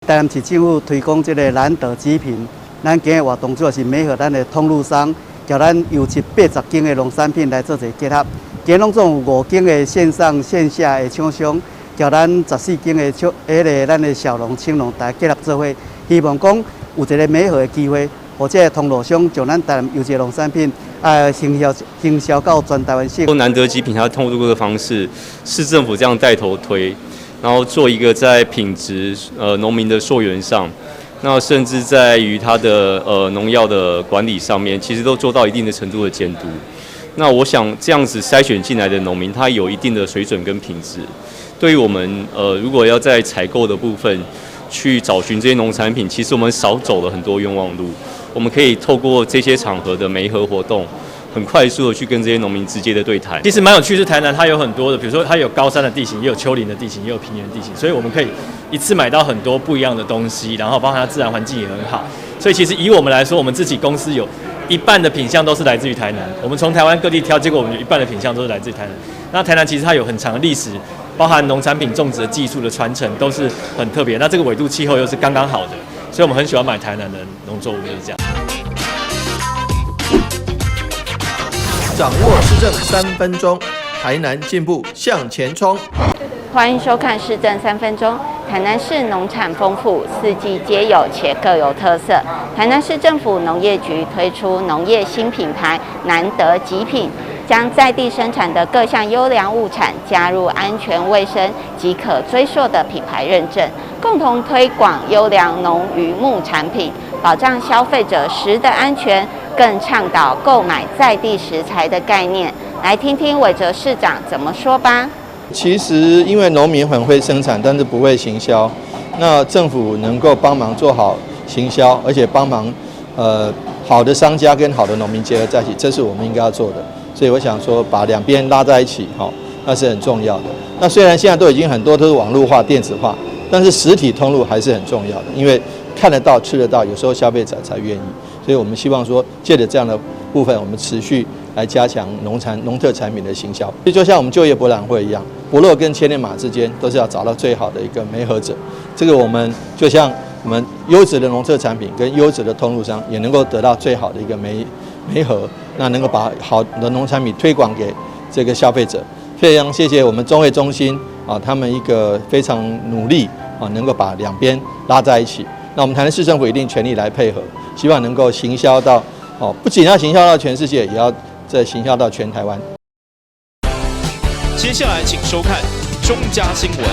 台南市政府推广这个难得极品，咱今日活动主要是美和咱的通路商，叫咱油漆80间的农产品来做一个结合。今拢总有5间的线上线下的厂商，叫咱14间的咱的小农、青农大家结合做伙，希望讲有一个美好的机会，或者通路商将咱台南油漆农产品行销到全台湾性。难得极品它通路的方式，市政府这样带头推，然后做一个在品质农民的溯源上，那甚至在于它的农药的管理上面，其实都做到一定的程度的监督。那我想这样子筛选进来的农民，他有一定的水准跟品质。对于我们如果要在采购的部分去找寻这些农产品，其实我们少走了很多冤枉路。我们可以透过这些场合的媒合活动，很快速的去跟这些农民直接的对谈。其实蛮有趣，是台南它有很多的，比如说它有高山的地形，也有丘陵的地形，也有平原的地形，所以我们可以一次买到很多不一样的东西，然后包含它自然环境也很好。所以其实以我们来说，我们自己公司有一半的品项都是来自于台南，我们从台湾各地挑，结果我们有一半的品项都是来自于台南。那台南其实它有很长的历史，包含农产品种植的技术的传承都是很特别。那这个纬度气候又是刚刚好的，所以我们很喜欢买台南的农作物，就是这样。掌握市政3分钟，台南进步向前冲。欢迎收看市政3分钟。台南市农产丰富，四季皆有且各有特色。台南市政府农业局推出农业新品牌难得极品，将在地生产的各项优良物产加入安全卫生及可追溯的品牌认证，共同推广优良农渔牧产品，保障消费者食的安全，更倡导购买在地食材的概念。来听听韦哲市长怎么说吧。其实因为农民很会生产，但是不会行销，那政府能够帮忙做好行销，而且帮忙好的商家跟好的农民结合在一起，这是我们应该要做的。所以我想说，把两边拉在一起，那是很重要的。那虽然现在都已经很多都是网络化、电子化，但是实体通路还是很重要的，因为看得到、吃得到，有时候消费者才愿意。所以我们希望说，借着这样的部分，我们持续来加强农特产品的行销。就像我们就业博览会一样，部落跟千里马之间都是要找到最好的一个媒合者。这个我们就像我们优质的农特产品跟优质的通路商，也能够得到最好的一个媒合，那能够把好的农产品推广给这个消费者。非常谢谢我们中卫中心他们一个非常努力能够把两边拉在一起。那我们台南市政府一定全力来配合，希望能够行销到不仅要行销到全世界，也要再行销到全台湾。接下来请收看中嘉新闻。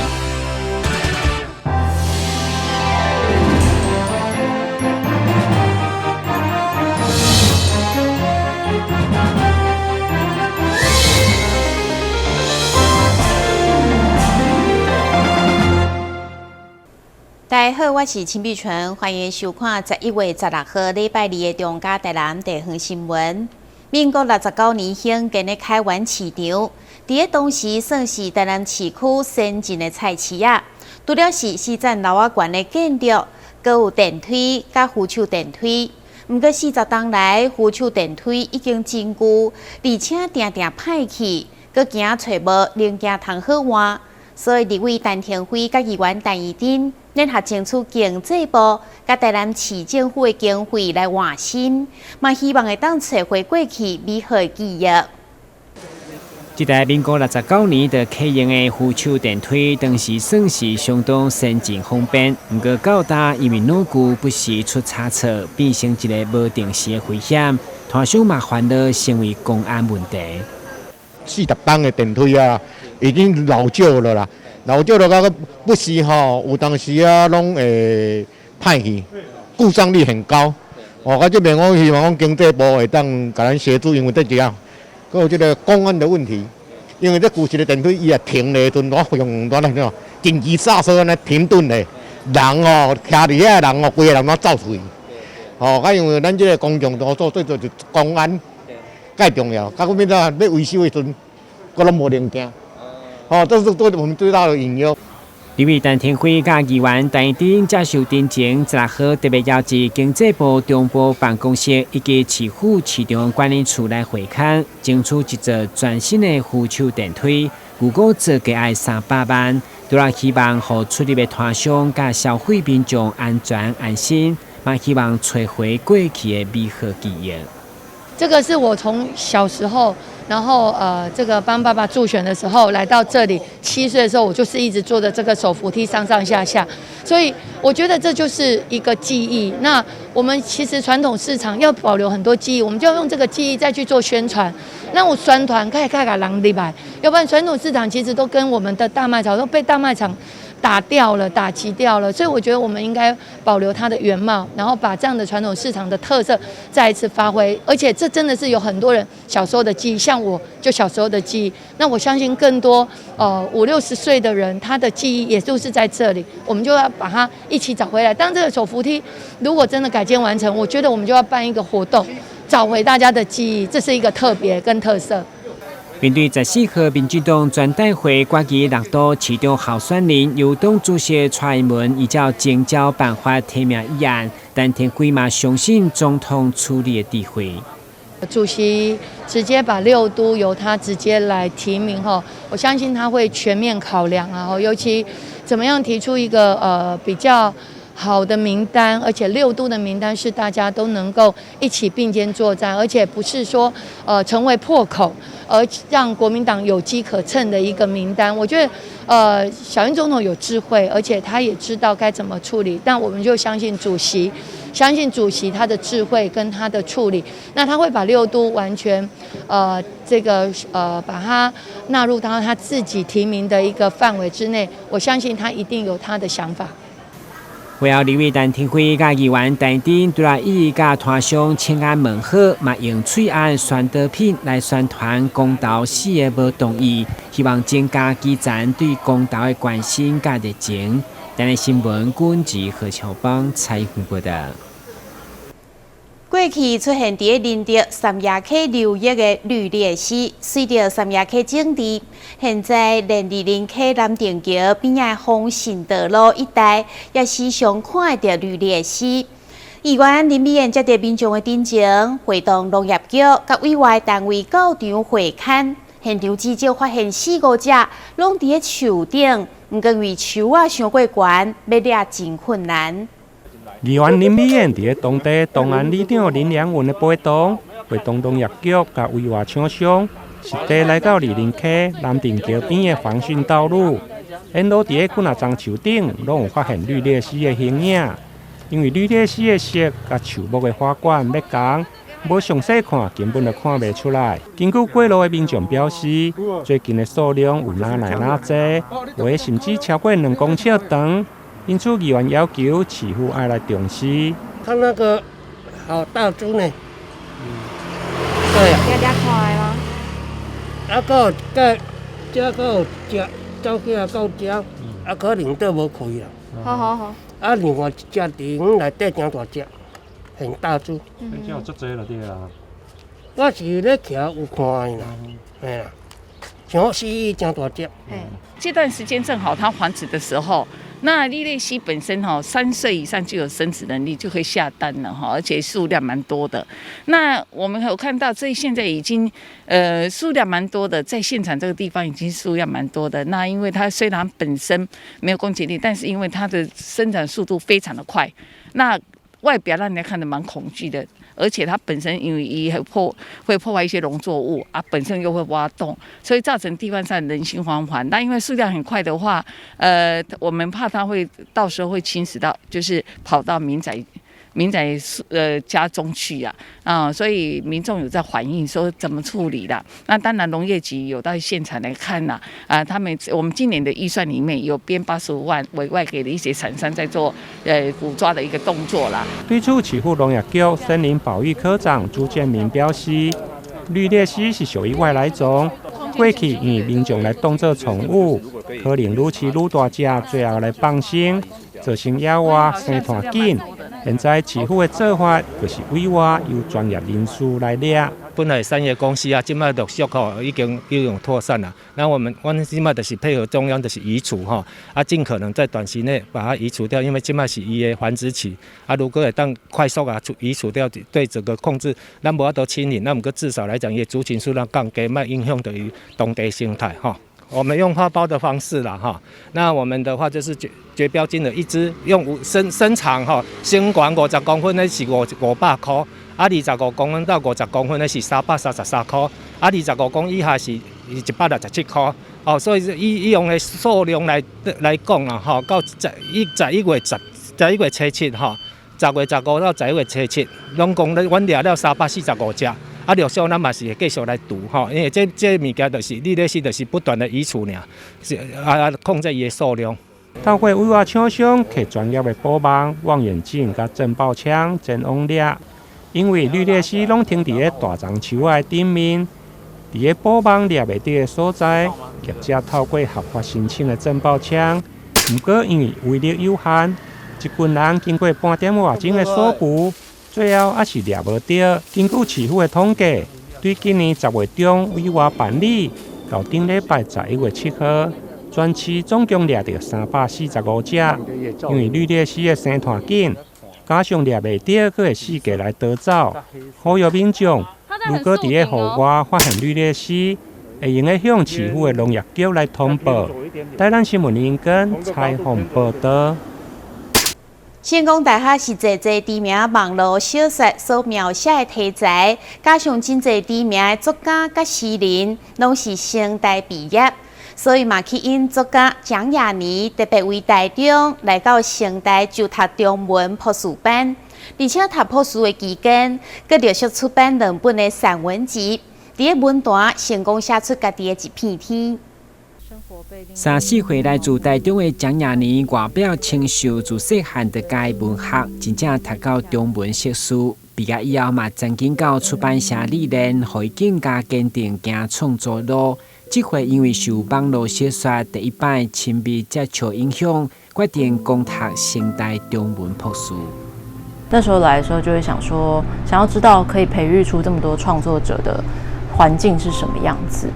大家好，我是陈碧纯，欢迎收看11月16号礼拜二的中嘉台南地方新闻。民国69年兴建的开元市场，在当时算是台南市区先进的菜市啊。除了是4层楼仔悬的建筑，阁有电梯甲扶手电梯。不过40年来，扶手电梯已经真旧，而且定定歹去，阁惊找无零件通好换。所以，立委陈廷辉甲议员陈怡珍联合争取经济部甲台南市政府的经费来换新，嘛希望会当找回过去美好的记忆。这台民国69年的启用的扶手电梯，当时算是相当先进方便，不过到大因为老旧不时出差错，变成一个无定时的危险，拖上麻烦的成为公安问题。40档的电梯啊，已经老旧了啦，老旧了，个不时有当时拢会歹去，故障率很高。这边我希望讲经济部会当甲咱协助，因为这样，还有这个公安的问题，因为这旧式的电梯伊也停的阵，我用那种紧急刹车呢停顿的，人徛伫遐人规个人都走出去。因为咱这个公共多做就是公安。介重要，到尾要维修的时阵，我拢无零件，这是对我们最大的隐忧。立委陈廷辉甲议员陈怡珍接受电前16号特别邀集经济部中部办公室以及市府市场管理处来会勘，争取一座全新的扶手电梯，如果做计爱300万，除了希望互出入的摊商甲消费民众安全安心，嘛希望找回过去的美好记忆。这个是我从小时候，然后这个帮爸爸助选的时候来到这里，7岁的时候我就是一直坐着这个手扶梯上上下下，所以我觉得这就是一个记忆。那我们其实传统市场要保留很多记忆，我们就要用这个记忆再去做宣传。那我宣传可以看看人礼拜，要不然传统市场其实都跟我们的大卖场都被大卖场打击掉了，所以我觉得我们应该保留它的原貌，然后把这样的传统市场的特色再一次发挥。而且这真的是有很多人小时候的记忆，像我就小时候的记忆。那我相信更多50、60岁的人，他的记忆也都是在这里，我们就要把它一起找回来。当这个手扶梯如果真的改建完成，我觉得我们就要办一个活动，找回大家的记忆，这是一个特别跟特色。面对14号民进党全代会挂旗6都市长候选人由党主席蔡英文依照征召办法提名议案，但天辉嘛相信总统处理的智慧。主席直接把6都由他直接来提名后，我相信他会全面考量啊，尤其怎么样提出一个比较好的名单，而且6都的名单是大家都能够一起并肩作战，而且不是说成为破口，而让国民党有机可乘的一个名单。我觉得小英总统有智慧，而且他也知道该怎么处理，但我们就相信主席他的智慧跟他的处理，那他会把6都完全把它纳入到他自己提名的一个范围之内，我相信他一定有他的想法。会后，立委陈天辉甲议员陈丁对来伊甲摊商请安问好，嘛用翠安宣导品来宣传公投4个无同意，希望增加基层对公投的关心甲热情。咱的新闻军及何乔邦采访报道。过去出现伫林德三亚溪流域的绿鬣蜥，随着三亚溪整治，现在连二林溪南定桥边仔丰信道路一带也时常看到绿鬣蜥。议员林美燕接到民众的陈情，会同农业局甲委外单位到场会勘，现场至少发现4、5只，拢伫树顶，不过因为树啊伤过悬，要抓真困难。议员林美燕伫当地东安里长林良文的陪同，会同农业局甲委外厂商实地来到二林溪南定桥边的防汛道路，沿路伫几啊丛树顶，拢有发现绿鬣蜥的形影。因为绿鬣蜥的色甲树木的花冠要同，无详细看根本就看袂出来。根据过路的民众表示，最近的数量有哪来哪侪，有的甚至超过2公尺长。因此，议员要求市府爱来重视。它那个好大只呢，对啊。要抓看吗？啊，个这个只走起来到这，可能都无开啦。好。啊，另外一只伫内底真大只，很大只。这有足济了对啦。我是咧徛有看的啦，哎啦，像蜥蜴真大只。这段时间正好它繁殖的时候。那绿鬣蜥本身3岁以上就有生殖能力，就会下蛋了而且数量蛮多的。那我们有看到，这现在已经数量蛮多的，在现场这个地方已经数量蛮多的。那因为它虽然本身没有攻击力，但是因为它的生长速度非常的快，那外表让人家看得蛮恐惧的。而且它本身因为会破坏一些农作物啊，本身又会挖洞，所以造成地方上人心惶惶。那因为数量很快的话，我们怕它会到时候会侵蚀到，就是跑到民宅家中去所以民众有在反映说怎么处理啦。那当然农业局有到现场来看啦，我们今年的预算里面有编85万委外给了一些厂商在做捕抓的一个动作啦。对此，市府农业局森林保育科长朱建明表示，绿鬣蜥是属于外来种，过去因为民众来当作宠物，可能愈饲愈大只，最后来放生，造成野外生团紧。现在市府的做法就是委外由专业人士来抓。本来产业公司即摆陆续已经扩散啦。那我们即摆就是配合中央，就是移除尽可能在短期内把它移除掉，因为即摆是伊的繁殖期如果会当快速移除掉，对整个控制，咱无法度清零，那毋过至少来讲，伊族群数量降低，莫影响到于当地生态我们用花包的方式啦哈。那我们的话就是绝标金额一支用身长哈，身高50公分的是500块，啊25公分到50公分的是333块，啊25公以下是167块。哦，所以以用的数量来讲啦，哈，到11月初7哈，10月15到11月初7，拢共阮掠了345只，啊，陆续咱嘛是会继续来除哈，因为这物件就是你咧是就是不断的移除尔，是控制伊的数量。透过委外厂商摕专业的布网、望远镜甲震爆枪前往掠，因为绿鬣蜥拢停伫咧大樟树仔顶面。伫个布网掠袂到的所在，业者透过合法申请的震爆枪，不过因为威力有限，一群人经过半点外钟的搜捕，最后还是掠无到。根据市府的统计，对今年10月中委外办理到顶礼拜11月7号，全市总共掠到345只，因为绿鬣蜥的生团紧，加上掠袂到，佫会四界来逃走，呼吁民众。如果伫个户外发现绿鬣蜥，会用个向市府的农业局来通报。台咱新闻林根采访报道。成功大学是一个知名网络小说所描写的题材，加上真侪知名的作家甲诗人拢是成大毕业，所以嘛去因作家蒋亚妮特别为台中来到成大就读中文博士班。而且读博士的期间，佮陆续出版2本的散文集，伫个文坛成功写出家己的一片天。34岁来自台中的蒋亚妮，外表清秀，自细汉就介文学，真正读到中文硕士。毕业以后嘛，曾经到出版社历练，互伊更加坚定行创作路。这回因为受网络小说第一摆亲密接触影响，决定攻读成大中文博士。那时候来的时候，就会想说，想要知道可以培育出这么多创作者的环境是什么样子。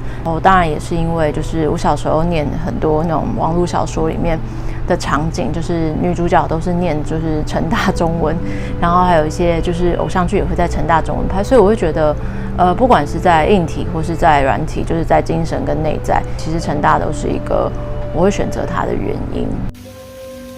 当然也是因为，就是我小时候念很多那种网络小说里面的场景，就是女主角都是念就是成大中文，然后还有一些就是偶像剧也会在成大中文拍，所以我会觉得，不管是在硬体或是在软体，就是在精神跟内在，其实成大都是一个我会选择它的原因。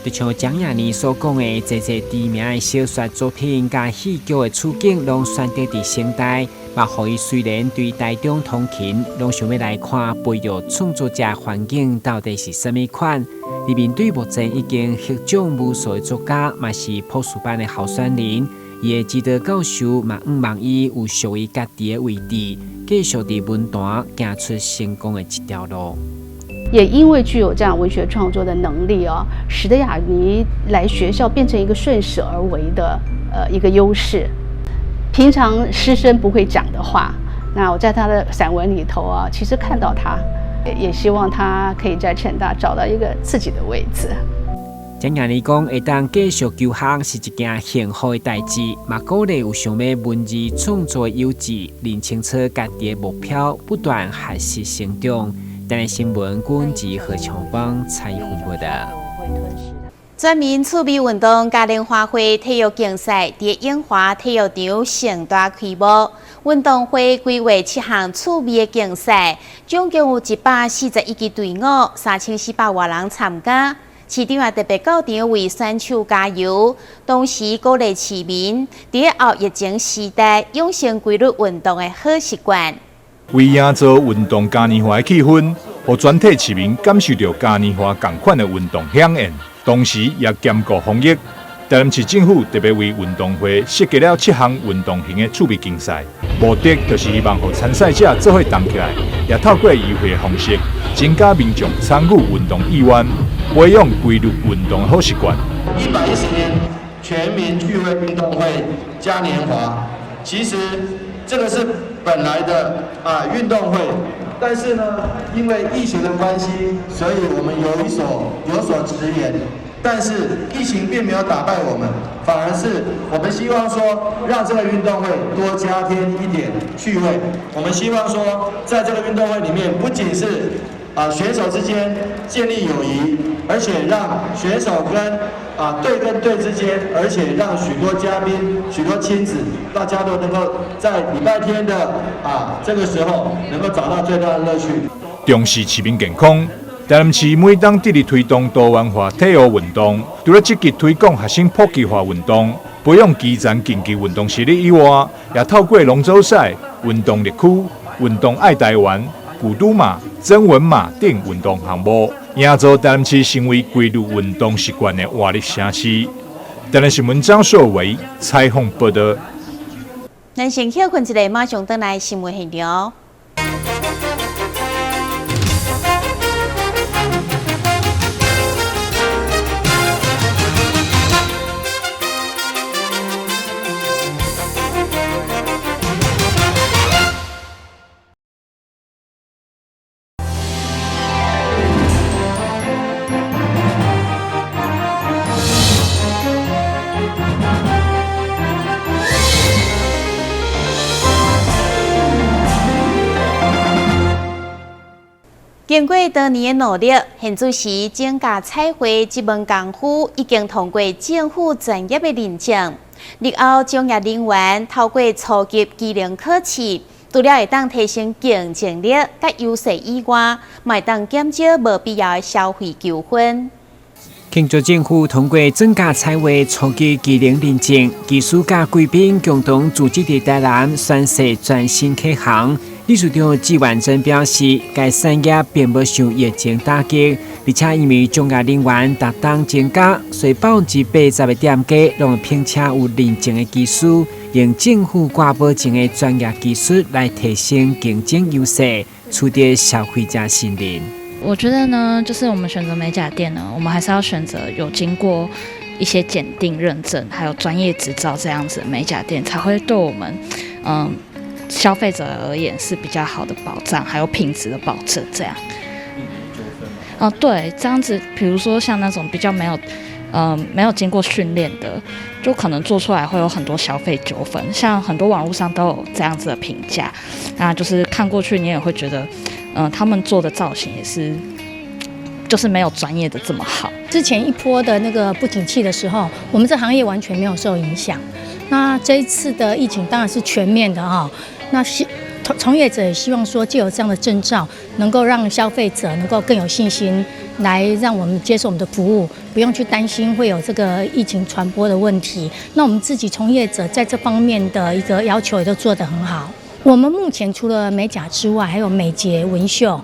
就像蒋亚妮所讲的，这知名的小说作品甲戏剧的处境，拢选择伫成大，嘛，互伊虽然对台中通勤，拢想要来看培育创作者环境到底是什么款。而面对目前已经获奖无数的作家，嘛是博士班的候选人，伊的指导教授嘛望伊有属于家己的位置，继续伫文坛行出成功的一条路。也因为具有这样文学创作的能力哦，使得亚妮来学校变成一个顺势而为的一个优势。平常师生不会讲的话，那我在他的散文里头啊，其实看到他，也希望他可以在成大找到一个自己的位置。蒋亚妮讲，会当继续求学是一件幸福的代志，嘛鼓励有想要文字创作的幼稚，认清楚家己的目标，不断学习成长。台湾新闻军及何强邦采访报道。全民趣味运动嘉年华会体育竞赛伫永华体育场盛大开幕。运动会规划7项趣味的竞赛，总共有141支队伍，3400多人参加。市长也特别到场为选手加油，同时鼓励市民伫后疫情时代养成规律运动的好习惯。为营造运动嘉年华的气氛，让全体市民感受到嘉年华同款的运动响应，同时也兼顾防疫。台南市政府特别为运动会设计了7项运动型的趣味竞赛，目的就是希望让参赛者做伙动起来，也透过优惠的方式，增加民众参与运动意愿，培养规律运动的好习惯。110年全民趣味运动会嘉年华，其实这个是本来的运动会，但是呢，因为疫情的关系，所以我们有所迟延。但是疫情并没有打败我们，反而是我们希望说，让这个运动会多加添一点趣味。我们希望说，在这个运动会里面，不仅是选手之间建立友谊，而且让选手跟队跟队之间，而且让许多嘉宾、许多亲子，大家都能够在礼拜天的这个时候，能够找到最大的乐趣。重视市民健康。台南市每当致力推动多元化体育运动，除了积极推广学生普及化运动、培养基层竞技运动实力以外，也透过龙舟赛、运动热区、运动爱台湾、古都马、征文马等运动项目，营造台南市成为规律运动习惯的活力城市。台南新闻张硕维采访报道。咱先休困一下，马上回来新闻现场。经过多年的努力，现主席整甲彩绘这门功夫已经通过政府专业的认证。日后从业人员透过初级技能考试，除了会当提升竞争力甲优势以外，嘛会当减少无必要的消费纠纷。庆祝政府通过整甲彩绘初级技能认证，技术甲贵宾共同组织伫台南宣誓全新启航。理事长纪万珍表示，该产业并无受疫情打击，而且因为从业人员逐档增加，所以80%的店家拢并且有认证的技术，用政府挂保证的专业技术来提升竞争优势，取得消费者信任。我觉得呢，就是我们选择美甲店呢，我们还是要选择有经过一些检定认证，还有专业执照这样子的美甲店，才会对我们消费者而言是比较好的保障，还有品质的保证。这样，对，这样子，比如说像那种比较没有经过训练的，就可能做出来会有很多消费纠纷。像很多网络上都有这样子的评价，那就是看过去你也会觉得，他们做的造型也是，就是没有专业的这么好。之前一波的那个不景气的时候，我们这行业完全没有受影响。那这一次的疫情当然是全面的哈。那从业者也希望说，藉由这样的证照，能够让消费者能够更有信心，来让我们接受我们的服务，不用去担心会有这个疫情传播的问题。那我们自己从业者在这方面的一个要求也都做得很好。我们目前除了美甲之外，还有美睫、纹绣，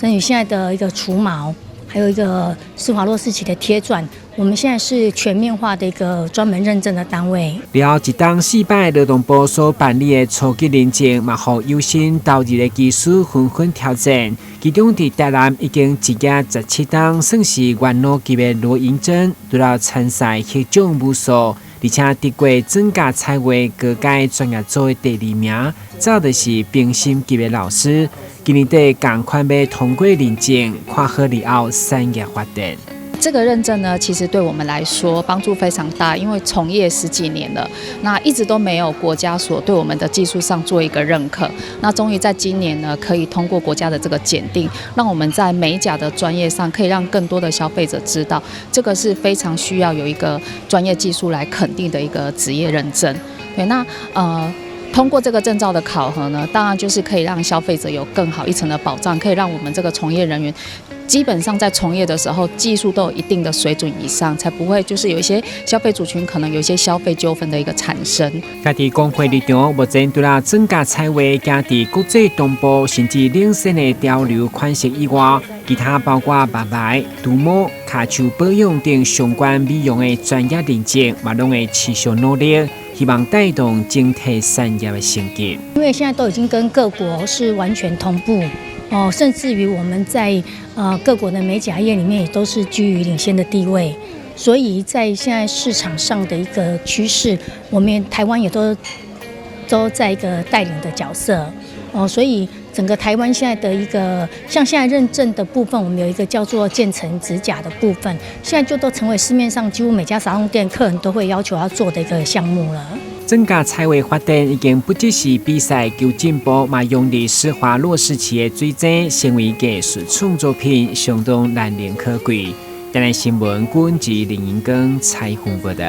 甚至现在的一个除毛，还有一个施华洛世奇的贴钻。我们现在是全面化的一个专门认证的单位。了一档4摆劳动部所办理的初级认证，嘛，互有心投入的技术纷纷挑战。其中伫台南已经1架17档，算是元老级的罗银珍，除了参赛迄种无数，而且得过整甲彩绘各界专业组的第2名，找的是评审级的老师。今年底同款要通过认证，看好以后产业发展。这个认证呢，其实对我们来说帮助非常大，因为从业10几年了，那一直都没有国家所对我们的技术上做一个认可。那终于在今年呢，可以通过国家的这个检定，让我们在美甲的专业上，可以让更多的消费者知道，这个是非常需要有一个专业技术来肯定的一个职业认证。对，那通过这个证照的考核呢，当然就是可以让消费者有更好一层的保障，可以让我们这个从业人员基本上在从业的时候，技术都有一定的水准以上，才不会就是有一些消费族群可能有一些消费纠纷的一个产生。家伫工会立场，目前除了整甲彩绘加伫国际同步甚至领先的潮流款式以外，其他包括白白、涂抹、卡手保养等相关美容的专业认证，嘛拢会持续努力。希望带动整体产业的升级。因为现在都已经跟各国是完全同步哦，甚至于我们在各国的美甲业里面也都是居于领先的地位，所以在现在市场上的一个趋势，我们台湾也都在一个带领的角色哦，所以整个台湾现在的一个像现在认证的部分，我们有一个叫做渐层指甲的部分，现在就都成为市面上几乎每家沙龙店客人都会要求要做的一个项目了。整甲彩绘发展已经不只是比赛求进步，嘛用伫施华洛世奇的水晶，成为艺术创作品，相当难能可贵。台南新闻军及林银光采访报道。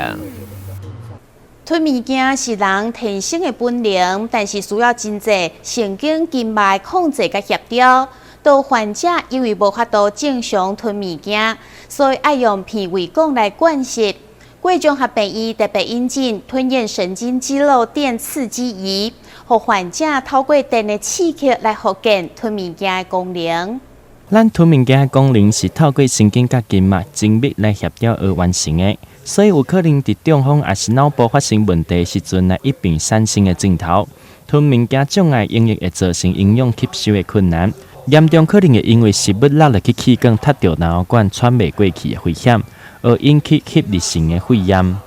吞物件是人天生的本能，但是需要真济神经经脉控制甲协调。到患者因为无法度正常吞物件，所以爱用鼻胃管来灌食。贵综合病院特别引进吞咽神经肌肉电刺激仪，让患者透过电的刺激来复健吞物件的功能。咱吞物件的功能是透过神经甲筋脉精密来协调而完成的，所以有可能伫中风也是脑部发生问题时阵来一并产生的症头。吞物件障碍容易会造成营养吸收的困难，严重可能会因为食物落入去气管，踢到脑喉管喘袂过去的危险，而引起吸入性的肺炎。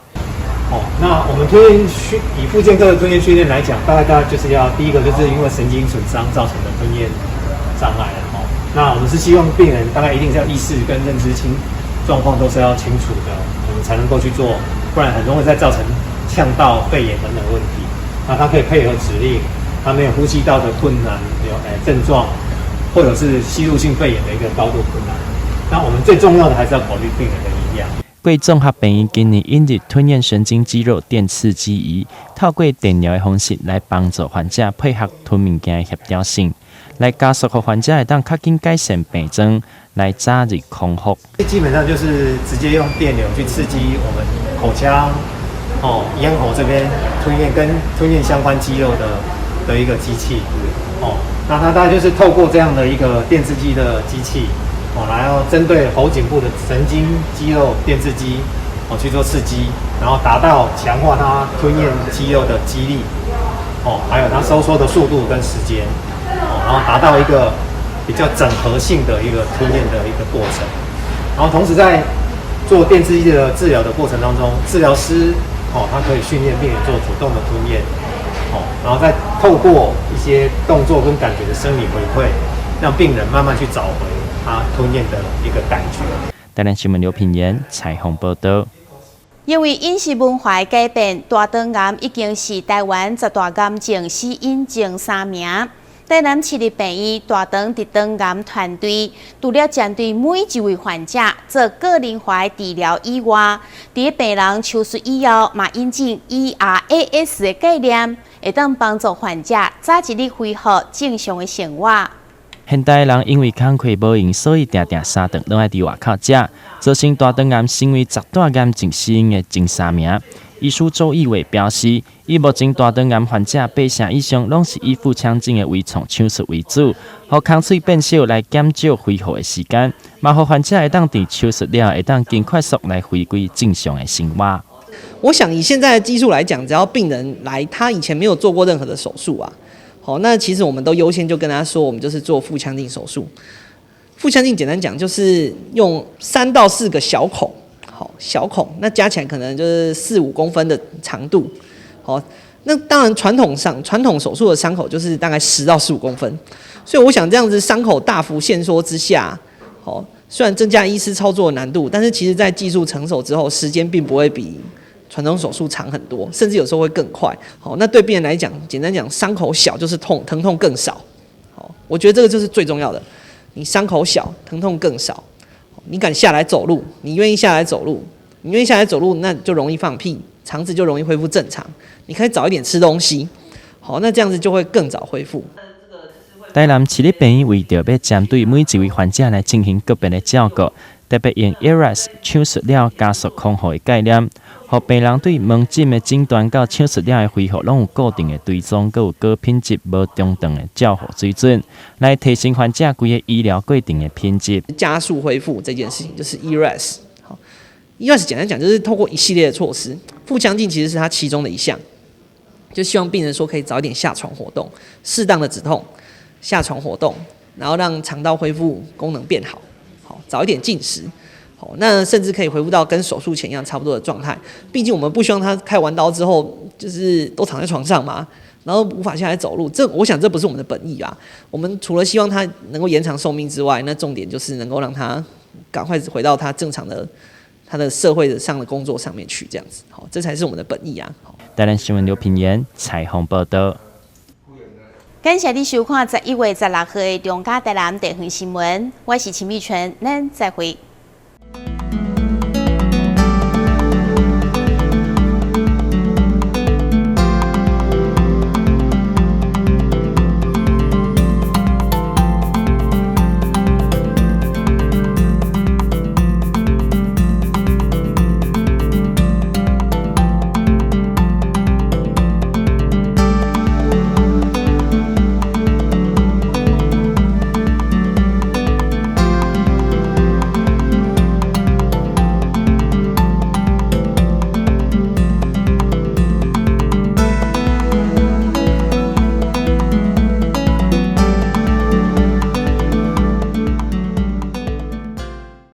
那我们以复健科的吞咽训练来讲，大概就是要第一个就是因为神经损伤造成的吞咽障碍那我们是希望病人大概一定是要意识跟认知状况都是要清楚的，我们才能够去做，不然很容易再造成呛到、肺炎等等问题。那他可以配合指令，他没有呼吸道的困难症状，或者是吸入性肺炎的一个高度困难。那我们最重要的还是要考虑病人的营养。贵综合病院今年引入吞咽神经肌肉电刺激仪，透过电疗的方式来帮助患者配合吞物件的协调性，来加速让患者会当较紧改善病症，来早日康复。基本上就是直接用电流去刺激我们口腔、咽喉这边吞咽跟吞咽相关肌肉的一个机器。那它大概就是透过这样的一个电刺激的机器。然后针对喉颈部的神经肌肉电刺激，去做刺激，然后达到强化它吞咽肌肉的肌力，还有它收缩的速度跟时间，然后达到一个比较整合性的一个吞咽的一个过程。然后同时在做电刺激的治疗的过程当中，治疗师他可以训练病人做主动的吞咽，然后再透过一些动作跟感觉的生理回馈，让病人慢慢去找回他吞咽的一个感觉。台南新闻刘品言采访报道。因为饮食文化的改变，大肠癌已经是台湾10大癌症死因前3名。台南市立病院大肠直肠癌团队，除了针对每一位患者做个人化治疗以外，在病人手术以后，嘛引进 ERAS 的概念，会当帮助患者早一日恢复正常的生活。现代人因为工课无闲，所以常常3顿拢爱伫外口食，造成大肠癌成为10大癌症死因的前3名。医师周义伟表示，以目前大肠癌患者8成以上拢是以腹腔镜的微创手术为主，互空喙变小来减少恢复的时间，嘛互患者会当伫手术了会当更快速来回归正常的生活。我想以现在的技术来讲，只要病人来，他以前没有做过任何的手术好，那其实我们都优先就跟他说，我们就是做腹腔镜手术。腹腔镜简单讲就是用3到4个小孔，小孔，那加起来可能就是4、5公分的长度。那当然传统手术的伤口就是大概10到15公分，所以我想这样子伤口大幅限缩之下，虽然增加医师操作的难度，但是其实在技术成熟之后，时间并不会比传统手术长很多，甚至有时候会更快。那对病人来讲，简单讲，伤口小就是疼痛更少。我觉得这个就是最重要的。你伤口小，疼痛更少，你敢下来走路，你愿意下来走路，那就容易放屁，肠子就容易恢复正常。你可以早一点吃东西，那这样子就会更早恢复。台南市立病院为着要针对每一位患者来进行个别的照顾，特别用 ERAS 手术了加速康复的概念，让病人对门诊的诊断到手术了的恢复，拢有固定的追踪，佮有高品质、无中断的照护水准，来提升患者规个医疗过程的品质，加速恢复这件事情就是 ERAS。ERAS 简单讲就是透过一系列的措施，腹腔镜其实是它其中的一项，就希望病人说可以早一点下床活动，适当的止痛，下床活动，然后让肠道恢复功能变好，早一点进食。那甚至可以恢复到跟手术前一样差不多的状态。毕竟我们不希望他开完刀之后就是都躺在床上嘛，然后无法下来走路。我想这不是我们的本意啊。我们除了希望他能够延长寿命之外，那重点就是能够让他赶快回到他正常的他的社会上的工作上面去，这样子。这才是我们的本意啊。台南新闻刘品言采访报道。感谢你收看11月16号的中嘉台南地方新闻，我是陈美纯，咱再会。